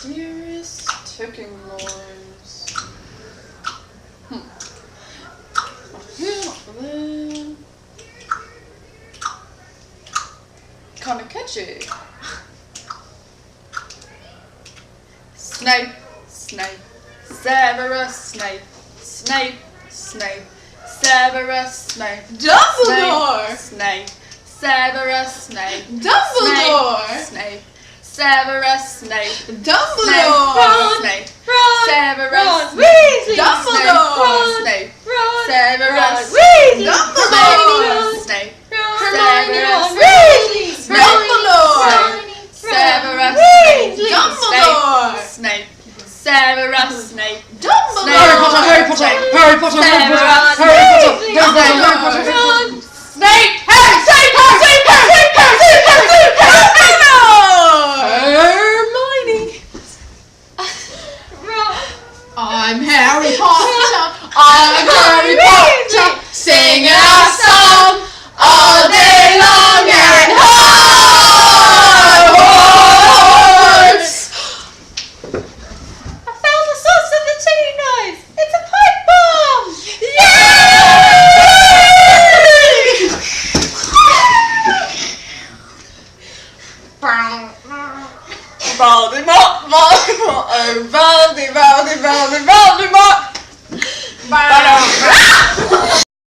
Mysterious ticking noise. Kinda catchy. Snape, Snape, Severus Snape, Snape, Snape, Severus Snape, Dumbledore! Snape, Severus Snape, Dumbledore! Snape, Severus Snape, Dumbledore! Snape, Ron! Severus Ron Snape, Weasley! Dumbledore! Snape, Ron! Severus Weasley! Dumbledore! Snape, Hermione! Severus Ron Weasley! Dumbledore! Severus Weasley! Dumbledore! Snape, Severus Snape, Dumbledore! Harry Potter, Harry Potter, Harry Potter, Harry Potter, Harry Potter, Ron! Snape, Harry, Snape, Snape, Snape, Snape, Hermione. Ron! I'm Harry Potter. I'm Harry Potter. Singing a song all day long at Hogwarts. I found the source of the tea noise! It's a pipe bomb! Voldemort, Voldemort, oh Voldemort.